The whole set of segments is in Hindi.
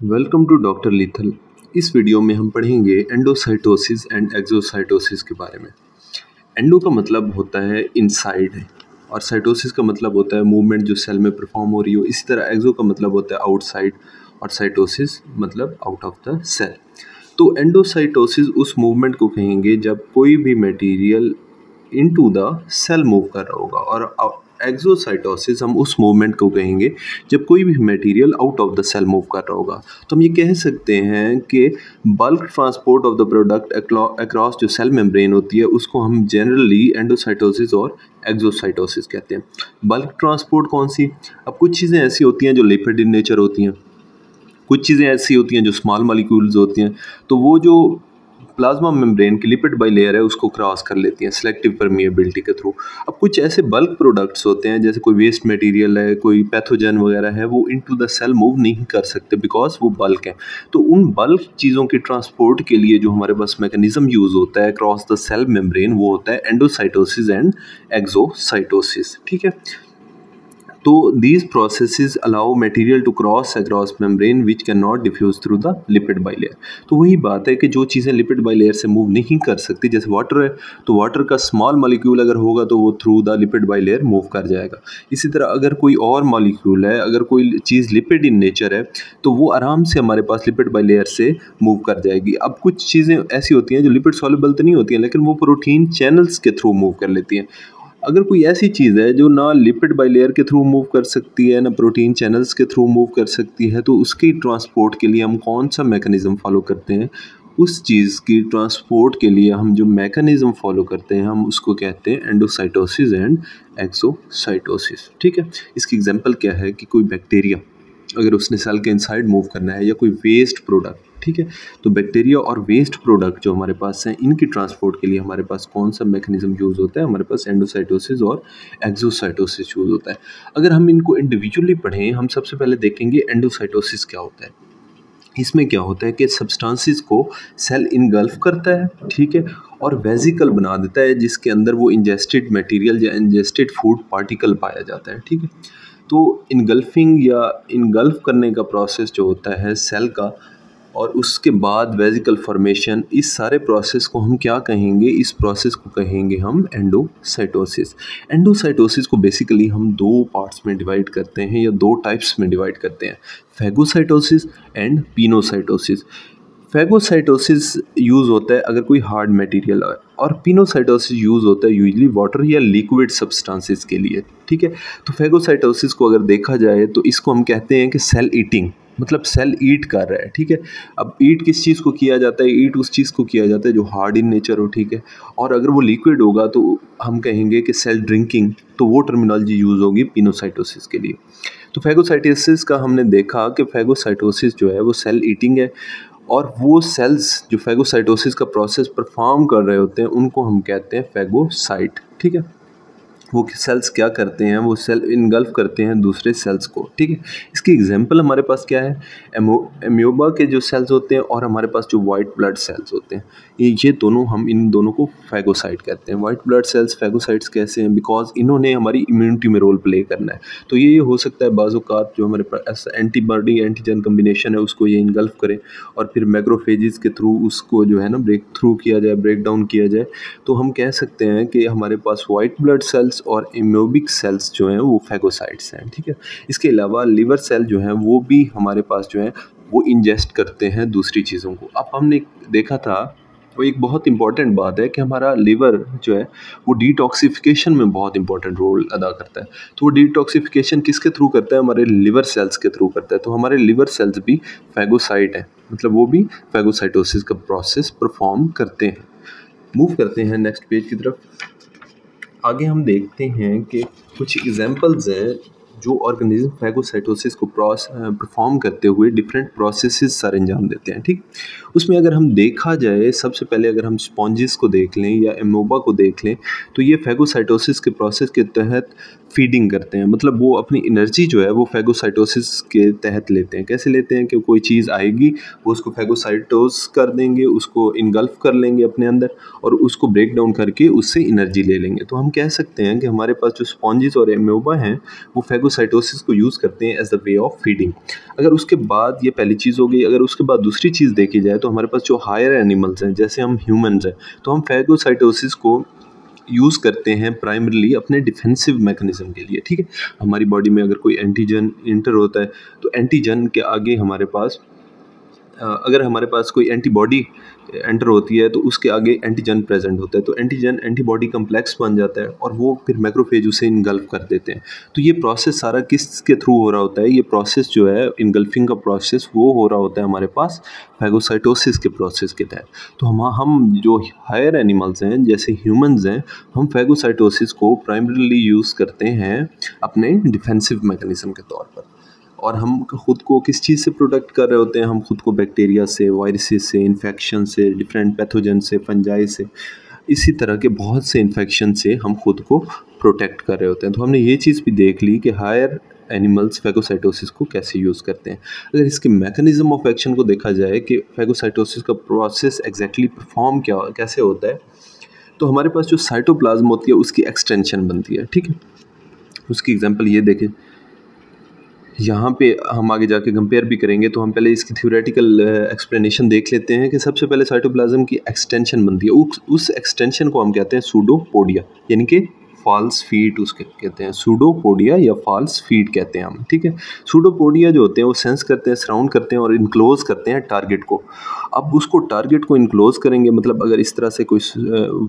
Welcome to Doctor Lethal. इस वीडियो में हम पढ़ेंगे एंडोसाइटोसिस एंड एक्सोसाइटोसिस के बारे में। एंडो का मतलब होता है इनसाइड है और साइटोसिस का मतलब होता है मूवमेंट जो सेल में परफॉर्म हो रही हो। इसी तरह एक्सो का मतलब होता है आउटसाइड और साइटोसिस मतलब आउट ऑफ द सेल। तो एंडोसाइटोसिस उस मूवमेंट को कहेंगे जब कोई भी material into the cell move कर रहा होगा, और एक्सोसाइटोसिस हम उस मूवमेंट को कहेंगे जब कोई भी material out of the cell move कर रहा होगा। तो हम ये कह सकते हैं कि bulk transport of the product across जो सेल मेम्ब्रेन होती है उसको हम जनरली एंडोसाइटोसिस और एक्सोसाइटोसिस कहते हैं। बल्क ट्रांसपोर्ट कौन सी? अब कुछ चीज़ें ऐसी होती हैं जो लिपिड इन नेचर होती हैं, कुछ चीज़ें ऐसी होती हैं जो स्मॉल मॉलिक्यूल्स होती हैं, तो वो जो प्लाज्मा मेम्ब्रेन की लिपिड बाइलेयर है उसको क्रॉस कर लेती हैं सिलेक्टिव परमिएबिलिटी के थ्रू। अब कुछ ऐसे बल्क प्रोडक्ट्स होते हैं जैसे कोई वेस्ट मटेरियल है, कोई पैथोजन वगैरह है, वो इनटू द सेल मूव नहीं कर सकते बिकॉज वो बल्क है। तो उन बल्क चीज़ों के ट्रांसपोर्ट के लिए जो हमारे पास मैकेनिज्म यूज़ होता है क्रॉस द सेल मेम्ब्रेन वो होता है एंडोसाइटोसिस एंड एक्सोसाइटोसिस। ठीक है। तो these processes allow material to cross across membrane which cannot diffuse through the lipid bilayer। तो वही बात है कि जो चीज़ें लिपिड बाइलेयर से मूव नहीं कर सकती, जैसे वाटर है तो वाटर का स्मॉल मॉलिक्यूल अगर होगा तो वो through the lipid bilayer move कर जाएगा। इसी तरह अगर कोई और मॉलिक्यूल है, अगर कोई चीज़ लिपिड इन नेचर है तो वो आराम से हमारे पास लिपिड बाइलेयर से मूव कर जाएगी। अब कुछ चीज़ें ऐसी होती हैं जो लिपिड सॉल्युबल तो नहीं होती हैं लेकिन वो प्रोटीन चैनल्स के थ्रू मूव कर लेती हैं। अगर कोई ऐसी चीज़ है जो ना लिपिड बाइलेयर के थ्रू मूव कर सकती है ना प्रोटीन चैनल्स के थ्रू मूव कर सकती है, तो उसकी ट्रांसपोर्ट के लिए हम कौन सा मैकेनिज़्म फॉलो करते हैं? उस चीज़ की ट्रांसपोर्ट के लिए हम जो मैकेनिज़्म फॉलो करते हैं हम उसको कहते हैं एंडोसाइटोसिस एंड एक्सोसाइटोसिस। ठीक है। इसकी एग्जांपल क्या है कि कोई बैक्टीरिया अगर उसने सेल के इनसाइड मूव करना है, या कोई वेस्ट प्रोडक्ट, ठीक है, तो बैक्टीरिया और वेस्ट प्रोडक्ट जो हमारे पास हैं इनकी ट्रांसपोर्ट के लिए हमारे पास कौन सा मैकेनिज्म यूज़ होता है? हमारे पास एंडोसाइटोसिस और एक्सोसाइटोसिस यूज़ होता है। अगर हम इनको इंडिविजुअली पढ़ें, हम सबसे पहले देखेंगे एंडोसाइटोसिस क्या होता है। इसमें क्या होता है कि सब्सटेंसेस को सेल इनगल्फ करता है, ठीक है, और वेजिकल बना देता है जिसके अंदर वो इंजेस्टेड मटेरियल या इंजेस्टेड फूड पार्टिकल पाया जाता है। ठीक है। तो इनगल्फिंग या इनगल्फ करने का प्रोसेस जो होता है सेल का, और उसके बाद वेजिकल फॉर्मेशन, इस सारे प्रोसेस को हम क्या कहेंगे? इस प्रोसेस को कहेंगे हम एंडोसाइटोसिस। एंडोसाइटोसिस को बेसिकली हम दो पार्ट्स में डिवाइड करते हैं या दो टाइप्स में डिवाइड करते हैं, phagocytosis and pinocytosis. Phagocytosis use होता है अगर कोई हार्ड मटेरियल है, और पिनोसाइटोसिस यूज़ होता है यूजली वाटर या लिक्विड सब्सटेंसेस के लिए। ठीक है। तो फैगोसाइटोसिस को अगर देखा जाए तो इसको हम कहते हैं कि सेल ईटिंग, मतलब सेल ईट कर रहा है। ठीक है। अब ईट किस चीज़ को किया जाता है? ईट उस चीज़ को किया जाता है जो हार्ड इन नेचर हो। ठीक है। और अगर वो लिक्विड होगा तो हम कहेंगे कि सेल ड्रिंकिंग, तो वो टर्मिनोलॉजी यूज़ होगी पिनोसाइटोसिस के लिए। तो फैगोसाइटोसिस का हमने देखा कि फैगोसाइटोसिस जो है वो सेल ईटिंग है, और वो सेल्स जो फैगोसाइटोसिस का प्रोसेस परफॉर्म कर रहे होते हैं उनको हम कहते हैं फैगोसाइट। ठीक है। वो सेल्स क्या करते हैं? वो सेल इनगल्फ करते हैं दूसरे सेल्स को। ठीक है। इसकी एग्जांपल हमारे पास क्या है? एमियोबा के जो सेल्स होते हैं और हमारे पास जो वाइट ब्लड सेल्स होते हैं, ये दोनों, हम इन दोनों को फैगोसाइट कहते हैं। वाइट ब्लड सेल्स फैगोसाइट्स कैसे हैं? बिकॉज इन्होंने हमारी इम्यूनिटी में रोल प्ले करना है। तो ये हो सकता है बाज़-औक़ात जो हमारे पास एंटीबॉडी एंटीजन कम्बिनेशन है उसको ये इनगल्फ करे, और फिर मैक्रोफेजेस के थ्रू उसको जो है ना ब्रेक थ्रू किया जाए, ब्रेक डाउन किया जाए। तो हम कह सकते हैं कि हमारे पास वाइट ब्लड सेल्स और इम्यूबिक सेल्स जो हैं वो फैगोसाइट्स हैं। ठीक है। इसके अलावा लिवर सेल जो हैं वो भी हमारे पास जो हैं वो इंजेस्ट करते हैं दूसरी चीज़ों को। अब हमने देखा था, वो एक बहुत इंपॉर्टेंट बात है कि हमारा लिवर जो है वो डिटॉक्सिफिकेशन में बहुत इंपॉर्टेंट रोल अदा करता है। तो वो डिटॉक्सिफिकेशन किसके थ्रू करता है? हमारे लिवर सेल्स के थ्रू करता है। तो हमारे लिवर सेल्स भी फैगोसाइट हैं, मतलब वो भी फैगोसाइटोसिस का प्रोसेस परफॉर्म करते हैं। मूव करते हैं नेक्स्ट पेज की तरफ। आगे हम देखते हैं कि कुछ एग्जांपल्स हैं जो ऑर्गेनिज्म फैगोसाइटोसिस को परफॉर्म करते हुए डिफरेंट प्रोसेसेस सर अंजाम देते हैं। ठीक। उसमें अगर हम देखा जाए, सबसे पहले अगर हम स्पॉन्जिस को देख लें या एमोबा को देख लें, तो ये फैगोसाइटोसिस के प्रोसेस के तहत फीडिंग करते हैं, मतलब वो अपनी एनर्जी जो है वो फैगोसाइटोसिस के तहत लेते हैं। कैसे लेते हैं? कि कोई चीज़ आएगी वो उसको फैगोसाइटोस कर देंगे, उसको इनगल्फ कर लेंगे अपने अंदर, और उसको ब्रेक डाउन करके उससे एनर्जी ले लेंगे। तो हम कह सकते हैं कि हमारे पास जो स्पॉन्जिस और एमोबा हैं वो फैगोसाइटोसिस को यूज़ करते हैं as the way of feeding. अगर उसके बाद, ये पहली चीज़ हो गई, अगर उसके बाद दूसरी चीज़ देखी जाए तो हमारे पास जो हायर एनिमल्स हैं, जैसे हम ह्यूमंस हैं, तो हम फैगोसाइटोसिस को यूज़ करते हैं प्राइमरीली अपने डिफेंसिव मैकेनिज्म के लिए, ठीक है। हमारी बॉडी में अगर कोई एंटीजन इंटर होता है तो एंटीजन के आगे हमारे पास अगर हमारे पास कोई एंटीबॉडी एंटर होती है तो उसके आगे एंटीजन प्रेजेंट होता है, तो एंटीजन एंटीबॉडी कम्प्लेक्स बन जाता है और वो फिर मैक्रोफेज उसे इनगल्फ कर देते हैं। तो ये प्रोसेस सारा किसके थ्रू हो रहा होता है? ये प्रोसेस जो है इनगल्फिंग का प्रोसेस, वो हो रहा होता है हमारे पास फैगोसाइटोसिस के प्रोसेस के तहत। तो हम जो हायर एनिमल्स हैं, जैसे ह्यूमंस हैं, हम फैगोसाइटोसिस को प्राइमरीली यूज़ करते हैं अपने डिफेंसिव मैकेनिज्म के तौर पर। और हम खुद को किस चीज़ से प्रोटेक्ट कर रहे होते हैं? हम खुद को बैक्टीरिया से, वायरसेस से, इन्फेक्शन से, डिफरेंट पैथोजन से, फंजाई से, इसी तरह के बहुत से इन्फेक्शन से हम खुद को प्रोटेक्ट कर रहे होते हैं। तो हमने ये चीज़ भी देख ली कि हायर एनिमल्स फैगोसाइटोसिस को कैसे यूज़ करते हैं। अगर इसके मैकेनिज्म ऑफ एक्शन को देखा जाए कि फैगोसाइटोसिस का प्रोसेस एग्जैक्टली परफॉर्म कैसे होता है, तो हमारे पास जो साइटोप्लाज्म होती है उसकी एक्सटेंशन बनती है, ठीक है। उसकी एग्जांपल ये देखें, यहाँ पे हम आगे जाके कंपेयर भी करेंगे, तो हम पहले इसकी थ्योरेटिकल एक्सप्लेनेशन देख लेते हैं कि सबसे पहले साइटोप्लाज्म की एक्सटेंशन बनती है। उस एक्सटेंशन को हम कहते हैं सूडोपोडिया, यानी कि फॉल्स फीट उसके कहते हैं, सूडोपोडिया या फॉल्स फीट कहते हैं हम, ठीक है। सूडोपोडिया जो होते हैं वो सेंस करते हैं, सराउंड करते हैं और इनक्लोज करते हैं टारगेट को। अब उसको टारगेट को इनक्लोज करेंगे, मतलब अगर इस तरह से कोई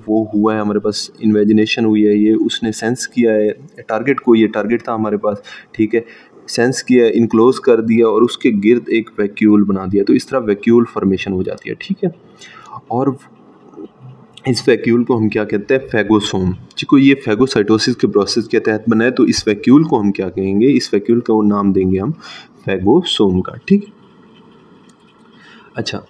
वो हुआ है, हमारे पास इन्वेजिनेशन हुई है, ये उसने सेंस किया है टारगेट को, ये टारगेट था हमारे पास, ठीक है, सेंस किया, इनक्लोज कर दिया और उसके गिर्द एक वैक्यूल बना दिया, तो इस तरह वैक्यूल फॉर्मेशन हो जाती है, ठीक है। और इस वैक्यूल को हम क्या कहते हैं? फैगोसोम। को ये फैगोसाइटोसिस के प्रोसेस के तहत बना है, तो इस वैक्यूल को हम क्या कहेंगे? इस वैक्यूल का वो नाम देंगे हम फैगोसोम का, ठीक है। अच्छा,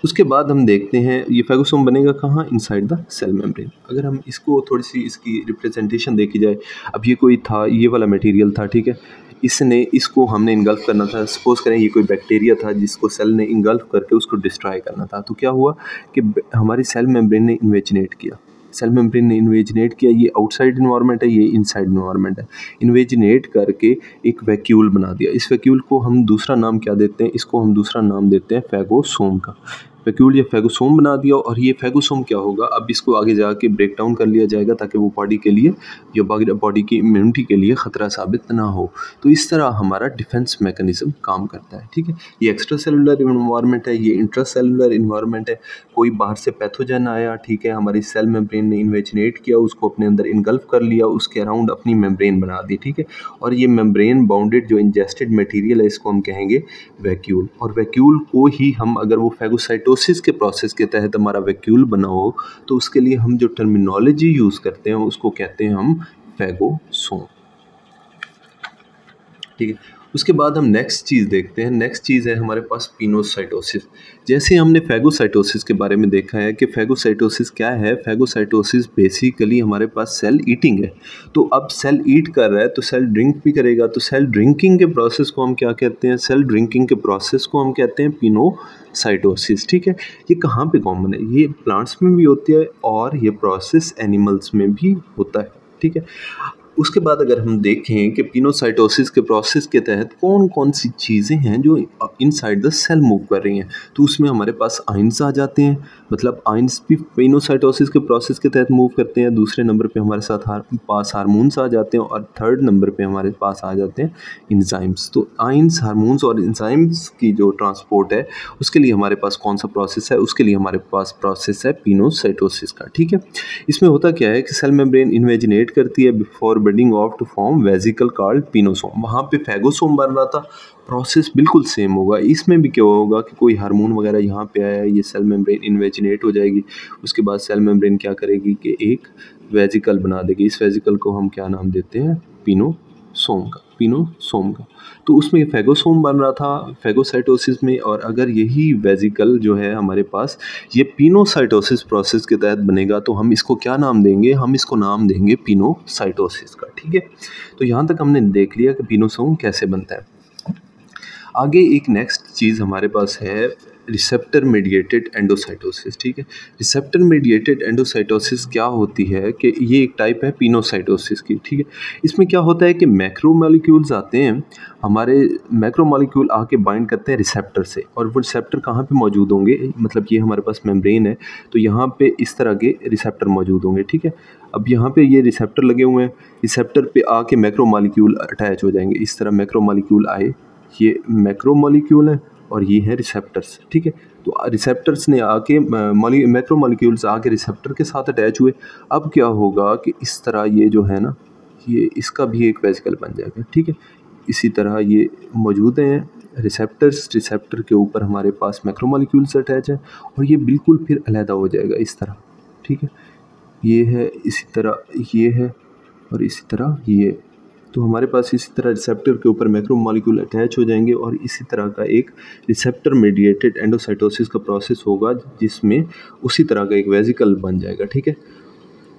उसके बाद हम देखते हैं ये फैगोसोम बनेगा कहाँ? Inside the cell membrane. अगर हम इसको थोड़ी सी इसकी रिप्रेजेंटेशन देखी जाए, अब ये कोई था, ये वाला मटेरियल था, ठीक है, इसको हमने इनगल्फ करना था। सपोज करें ये कोई बैक्टीरिया था जिसको सेल ने इनगल्फ करके उसको डिस्ट्रॉय करना था, तो क्या हुआ कि हमारी सेल मेम्ब्रेन ने इन्वेजिनेट किया। सेल मेम्ब्रेन ने इन्वेजिनेट किया, ये आउटसाइड इन्वायरमेंट है, ये इनसाइड इन्वायरमेंट है। इन्वेजिनेट करके एक वैक्यूल बना दिया। इस वैक्यूल को हम दूसरा नाम क्या देते हैं? इसको हम दूसरा नाम देते हैं फैगोसोम का। वैक्यूल या फैगोसोम बना दिया, और ये फैगोसोम क्या होगा, अब इसको आगे जाके ब्रेक डाउन कर लिया जाएगा ताकि वो बॉडी के लिए या बॉडी की इम्यूनिटी के लिए ख़तरा साबित ना हो। तो इस तरह हमारा डिफेंस मैकेनिज्म काम करता है, ठीक है। ये एक्स्ट्रा सेलुलर इन्वायरमेंट है, ये इंट्रा सेलुलर इन्वायरमेंट है। कोई बाहर से पैथोजन आया, ठीक है, हमारी सेल मेम्ब्रेन ने इन्वेजिनेट किया, उसको अपने अंदर इनगल्फ कर लिया, उसके अराउंड अपनी मेम्ब्रेन बना दी, ठीक है। और ये मेम्ब्रेन बाउंडेड जो इंजेस्टेड मटेरियल है, इसको हम कहेंगे वैक्यूल। और वैक्यूल को ही हम, अगर वो फैगोसाइटोसिस के प्रोसेस के तहत हमारा वैक्यूल बना हो, तो उसके लिए हम जो टर्मिनोलॉजी यूज़ करते हैं उसको कहते हैं हम फैगोसोम, ठीक है। उसके बाद हम नेक्स्ट चीज़ देखते हैं। नेक्स्ट चीज़ है हमारे पास पिनोसाइटोसिस। जैसे हमने फैगोसाइटोसिस के बारे में देखा है कि फैगोसाइटोसिस क्या है। फैगोसाइटोसिस बेसिकली हमारे पास सेल ईटिंग है। तो अब सेल ईट कर रहा है तो सेल ड्रिंक भी करेगा, तो सेल ड्रिंकिंग के प्रोसेस को हम क्या कहते हैं? सेल ड्रिंकिंग के प्रोसेस को हम कहते हैं पिनोसाइटोसिस, ठीक है। ये कहाँ पे कॉमन है? ये प्लांट्स में भी होती है और ये प्रोसेस एनिमल्स में भी होता है, ठीक है। उसके बाद अगर हम देखें कि पिनोसाइटोसिस के प्रोसेस के तहत कौन कौन सी चीज़ें हैं जो इनसाइड द सेल मूव कर रही हैं, तो उसमें हमारे पास आइंस आ जाते हैं। मतलब आइंस भी पिनोसाइटोसिस के प्रोसेस के तहत मूव करते हैं। दूसरे नंबर पे हमारे साथ पास हार्मोन्स आ जाते हैं, और थर्ड नंबर पे हमारे पास आ जाते हैं इंजाइम्स। तो आइंस, हार्मोन्स और इंजाइम्स की जो ट्रांसपोर्ट है उसके लिए हमारे पास कौन सा प्रोसेस है? उसके लिए हमारे पास प्रोसेस है पिनोसाइटोसिस का, ठीक है। इसमें होता क्या है कि सेल मेम्ब्रेन इन्वेजिनेट करती है before building of to form vesicle called pinosome. वहाँ पे फैगोसोम बन रहा था, प्रोसेस बिल्कुल सेम होगा। इसमें भी क्या होगा कि कोई हार्मोन वगैरह यहाँ पे आया, ये सेल मेम्ब्रेन इन्वेजिनेट हो जाएगी। उसके बाद सेल मेम्ब्रेन क्या करेगी कि एक वेजिकल बना देगी। इस वेजिकल को हम क्या नाम देते हैं? पिनोसोम का। तो उसमें फैगोसोम बन रहा था फैगोसाइटोसिस में, और अगर यही वेजिकल जो है हमारे पास ये पिनोसाइटोसिस प्रोसेस के तहत बनेगा तो हम इसको क्या नाम देंगे? हम इसको नाम देंगे पिनोसाइटोसिस का, ठीक है। तो यहाँ तक हमने देख लिया कि पिनोसोम कैसे बनता है। आगे एक नेक्स्ट चीज़ हमारे पास है रिसेप्टर मीडिएटेड एंडोसाइटोसिस, ठीक है। रिसेप्टर मीडिएटेड एंडोसाइटोसिस क्या होती है कि ये एक टाइप है पिनोसाइटोसिस की, ठीक है। इसमें क्या होता है कि मैक्रोमोलेक्यूल्स आते हैं, हमारे मैक्रोमोलेक्यूल आके बाइंड करते हैं रिसेप्टर से, और वो रिसेप्टर कहाँ पे मौजूद होंगे, मतलब ये हमारे पास मेम्ब्रेन है तो यहाँ पे इस तरह के रिसेप्टर मौजूद होंगे, ठीक है। अब यहाँ पे ये रिसेप्टर लगे हुए हैं, रिसेप्टर पे आके मैक्रोमोलेक्यूल अटैच हो जाएंगे, इस तरह मैक्रोमोलेक्यूल आए, ये मैक्रोमोलेक्यूल है और ये है रिसेप्टर्स, ठीक है। तो रिसेप्टर्स ने आके मैक्रोमोलेक्यूल्स आके रिसेप्टर के साथ अटैच हुए। अब क्या होगा कि इस तरह ये जो है ना, ये इसका भी एक वेसिकल बन जाएगा, ठीक है। इसी तरह ये मौजूद हैं रिसेप्टर्स, रिसेप्टर के ऊपर हमारे पास मैक्रोमोलेक्यूल्स अटैच है और ये बिल्कुल फिर अलहदा हो जाएगा इस तरह, ठीक है। ये है, इसी तरह ये है और इसी तरह ये, तो हमारे पास इसी तरह रिसेप्टर के ऊपर मैक्रोमोलेक्यूल अटैच हो जाएंगे और इसी तरह का एक रिसेप्टर मीडिएटेड एंडोसाइटोसिस का प्रोसेस होगा जिसमें उसी तरह का एक वेसिकल बन जाएगा, ठीक है।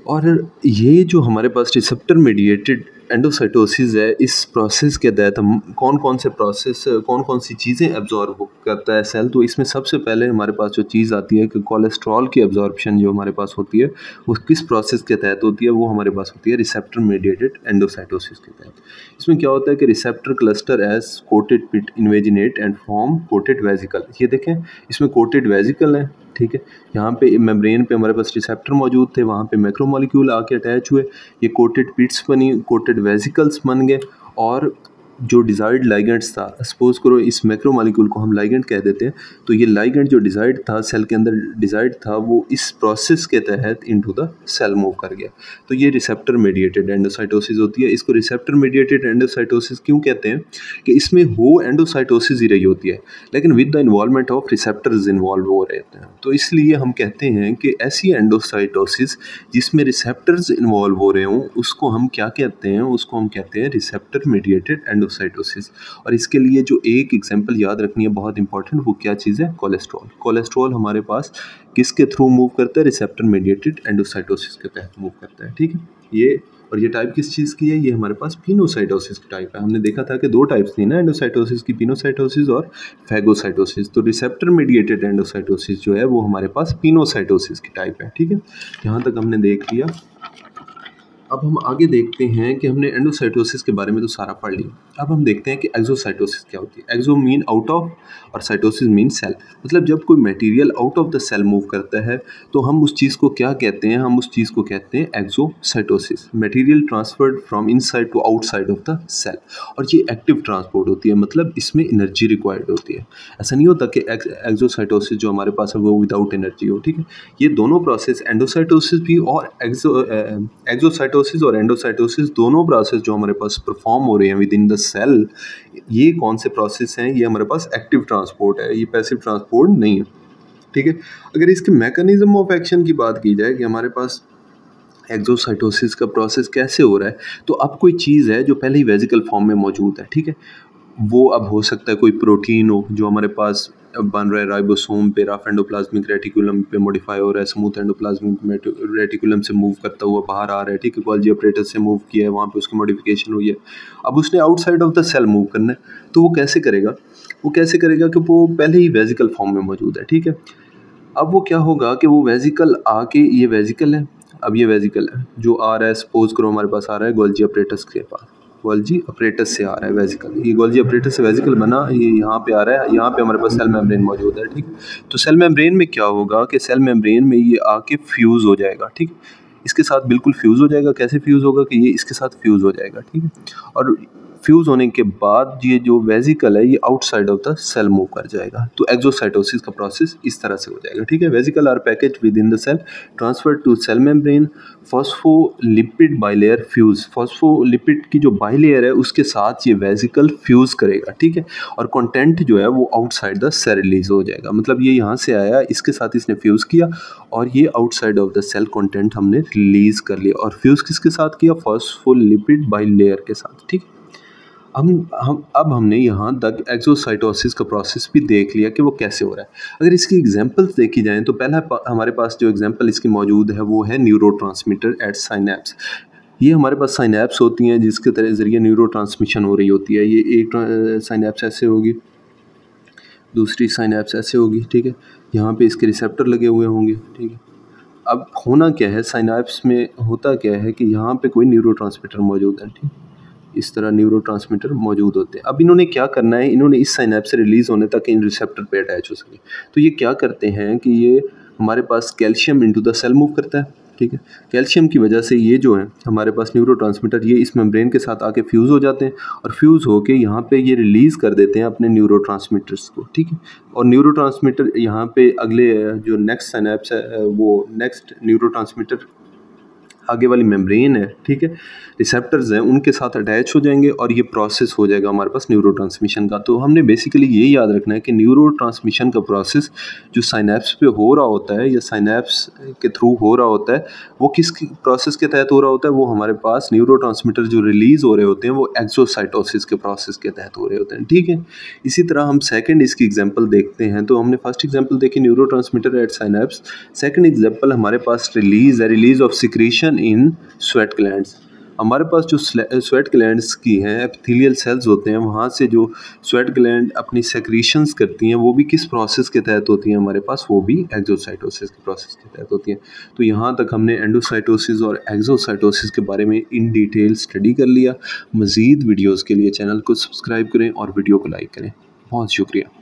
और ये जो हमारे पास रिसेप्टर मीडिएटेड एंडोसाइटोसिस है, इस प्रोसेस के तहत हम कौन कौन सी चीज़ें एब्जॉर्ब करता है सेल, तो इसमें सबसे पहले हमारे पास जो चीज़ आती है कि कोलेस्ट्रॉल की एब्जॉर्प्शन जो हमारे पास होती है वो किस प्रोसेस के तहत होती है, वो हमारे पास होती है रिसेप्टर मीडिएटेड एंडोसाइटोसिस के तहत। इसमें क्या होता है कि receptor cluster as coated pit invaginate and form coated vesicle, ये देखें इसमें कोटेड वेजिकल है, ठीक है। यहाँ पे मेम्ब्रेन पे हमारे पास रिसेप्टर मौजूद थे, वहाँ पे मैक्रोमोलेक्यूल आके अटैच हुए, ये कोटेड पिट्स बनी, कोटेड वेसिकल्स बन गए, और जो डिज़ायर्ड लाइगेंड्स था, सपोज करो इस मैक्रोमोलेक्यूल को हम लाइगेंड कह देते हैं, तो ये लाइगेंड जो डिज़ायर्ड था सेल के अंदर डिज़ायर्ड था, वो इस प्रोसेस के तहत इनटू द सेल मूव कर गया। तो ये रिसेप्टर मीडिएटेड एंडोसाइटोसिस होती है। इसको रिसेप्टर मीडिएटेड एंडोसाइटोसिस क्यों कहते हैं कि इसमें हो एंडोसाइटोसिस ही रही होती है, लेकिन with the involvement of receptors involve हो रहते हैं, तो इसलिए हम कहते हैं कि ऐसी एंडोसाइटोसिस जिसमें रिसेप्टर्स इन्वॉल्व हो रहे हों उसको हम क्या कहते हैं, उसको हम कहते हैं रिसेप्टर मीडिएटेड एंडोसाइटोसिस। और इसके लिए जो एक एग्जांपल याद रखनी है बहुत इंपॉर्टेंट, वो क्या चीज़ है, कोलेस्ट्रॉल। कोलेस्ट्रॉल हमारे पास किसके थ्रू मूव करता है, रिसेप्टर मीडिएटेड एंडोसाइटोसिस के तहत मूव करता है, ठीक है। ये और ये टाइप किस चीज़ की है, ये हमारे पास पिनोसाइटोसिस की टाइप है। हमने देखा था कि दो टाइप्स थी ना एंडोसाइटोसिस की, पिनोसाइटोसिस और फैगोसाइटोसिस। तो रिसेप्टर मीडिएटेड एंडोसाइटोसिस जो है वो हमारे पास पिनोसाइटोसिस की टाइप है, ठीक है। यहाँ तक हमने देख लिया। अब हम आगे देखते हैं कि हमने एंडोसाइटोसिस के बारे में तो सारा पढ़ लिया, अब हम देखते हैं कि एक्सोसाइटोसिस क्या होती है। एक्सो मीन आउट ऑफ और साइटोसिस मीन सेल, मतलब जब कोई material out of the cell move करता है तो हम उस चीज़ को क्या कहते हैं, हम उस चीज़ को कहते हैं exocytosis. Material transferred from inside to outside of the cell, और ये एक्टिव ट्रांसपोर्ट होती है, मतलब इसमें एनर्जी रिक्वायर्ड होती है। ऐसा नहीं होता कि एक्सोसाइटोसिस जो हमारे पास है वो विदाउट एनर्जी हो, ठीक है। ये दोनों प्रोसेस एंडोसाइटोसिस भी और एक्सोसाइटोसिस और एंडोसाइटोसिस दोनों प्रोसेस जो हमारे पास परफॉर्म हो रहे हैं विद इन द सेल, ये कौन से प्रोसेस हैं, ये हमारे पास एक्टिव ट्रांसपोर्ट है, ये पैसिव ट्रांसपोर्ट नहीं है, ठीक है। अगर इसके मैकेनिज्म ऑफ एक्शन की बात की जाए कि हमारे पास एक्सोसाइटोसिस का प्रोसेस कैसे हो रहा है, तो अब कोई चीज़ है जो पहले ही वेसिकल फॉर्म में मौजूद है, ठीक है। वो अब हो सकता है कोई प्रोटीन हो जो हमारे पास बन रहा है राइबोसोम पे, रफ एंडोप्लाज्मिक रेटिकुलम पे मॉडिफाई हो रहा है, स्मूथ एंडोप्लाज्मिक रेटिकुलम से मूव करता हुआ बाहर आ रहा है, ठीक है। गोल्जी अपरेटस से मूव किया है, वहाँ पे उसकी मॉडिफिकेशन हुई है। अब उसने outside of the cell move करना है, तो वो कैसे करेगा, कि वो पहले ही वेसिकल फॉर्म में मौजूद है, ठीक है। अब वो क्या होगा कि वो वेसिकल आके, ये वेसिकल है, अब ये वेसिकल है जो आ रहा है, सपोज करो हमारे पास आ रहा है गोल्जी अपरेटस के पास, गोल्जी अपरेटस से आ रहा है वेसिकल, ये गोल्जी अपरेटस से वेसिकल बना, ये यहाँ पे आ रहा है, यहाँ पे हमारे पास सेल मेम्ब्रेन मौजूद है, ठीक। तो सेल मेम्ब्रेन में क्या होगा कि सेल मेम्ब्रेन में ये आके फ्यूज़ हो जाएगा, ठीक। इसके साथ बिल्कुल फ्यूज़ हो जाएगा। कैसे फ्यूज़ होगा कि ये इसके साथ फ्यूज़ हो जाएगा, ठीक है। और फ्यूज़ होने के बाद ये जो वेसिकल है ये outside of the cell move कर जाएगा। तो एक्सोसाइटोसिस का प्रोसेस इस तरह से हो जाएगा, ठीक है। Vesicle are package within the cell, transfer to cell membrane, phospholipid bilayer fuse, phospholipid की जो बाइलेयर है उसके साथ ये वेसिकल फ्यूज़ करेगा, ठीक है। और कंटेंट जो है वो आउटसाइड द सेल रिलीज हो जाएगा, मतलब ये यहाँ से आया, इसके साथ इसने फ्यूज़ किया और ये outside of the cell content हमने रिलीज कर लिया। और फ्यूज़ किसके साथ किया, फॉस्फोलिपिड बाइलेयर के साथ, ठीक। अब हमने यहाँ तक एक्सोसाइटोसिस का प्रोसेस भी देख लिया कि वो कैसे हो रहा है। अगर इसकी एग्जांपल्स देखी जाएँ तो पहला हमारे पास जो एग्जांपल इसकी मौजूद है वो है न्यूरोट्रांसमीटर एट साइनेप्स। ये हमारे पास साइनेप्स होती हैं जिसके ज़रिए न्यूरो ट्रांसमिशन हो रही होती है। ये एक साइनेप्स ऐसे होगी, दूसरी साइनेप्स ऐसे होगी, ठीक है। यहाँ पे इसके रिसेप्टर लगे हुए होंगे, ठीक है। अब होना क्या है, साइनेप्स में होता क्या है कि यहाँ पे कोई न्यूरोट्रांसमीटर मौजूद है, ठीक। इस तरह न्यूरोट्रांसमीटर मौजूद होते हैं। अब इन्होंने क्या करना है, इन्होंने इस साइनेप्स से रिलीज़ होने तक इन रिसेप्टर पे अटैच हो सके। तो ये क्या करते हैं कि ये हमारे पास calcium into the cell move करता है, ठीक है। कैल्शियम की वजह से ये जो है हमारे पास न्यूरोट्रांसमीटर ये इस मेम्ब्रेन के साथ आके फ्यूज़ हो जाते हैं और फ्यूज़ होके यहाँ पे ये रिलीज़ कर देते हैं अपने न्यूरोट्रांसमीटर्स को, ठीक है। और न्यूरोट्रांसमीटर यहाँ पे अगले जो नेक्स्ट साइनेप्स है वो नेक्स्ट न्यूरोट्रांसमीटर आगे वाली मेम्ब्रेन है, ठीक है, रिसेप्टर्स हैं, उनके साथ अटैच हो जाएंगे और ये प्रोसेस हो जाएगा हमारे पास न्यूरोट्रांसमिशन का। तो हमने बेसिकली ये याद रखना है कि न्यूरोट्रांसमिशन का प्रोसेस जो साइनेप्स पे हो रहा होता है या साइनेप्स के थ्रू हो रहा होता है, वो किस प्रोसेस के तहत हो रहा होता है, वो हमारे पास न्यूरोट्रांसमीटर जो रिलीज़ हो रहे होते हैं वो एक्सोसाइटोसिस के प्रोसेस के तहत हो रहे होते हैं, ठीक है। इसी तरह हम सेकेंड इसकी एग्जाम्पल देखते हैं। तो हमने फर्स्ट एग्जाम्पल देखी neurotransmitter at synapse. Second example हमारे पास रिलीज़ है, release of secretion in sweat glands. हमारे पास जो स्वेट ग्लैंड्स की हैं एपिथेलियल सेल्स होते हैं, वहाँ से जो स्वेट ग्लैंड अपनी सेक्रीशंस करती हैं वो भी किस प्रोसेस के तहत होती हैं हमारे पास, वो भी एक्सोसाइटोसिस के प्रोसेस के तहत होती हैं। तो यहाँ तक हमने एंडोसाइटोसिस और एक्सोसाइटोसिस के बारे में इन डिटेल स्टडी कर लिया। मज़ीद वीडियोज़ के लिए चैनल को सब्सक्राइब करें और वीडियो को लाइक करें। बहुत शुक्रिया।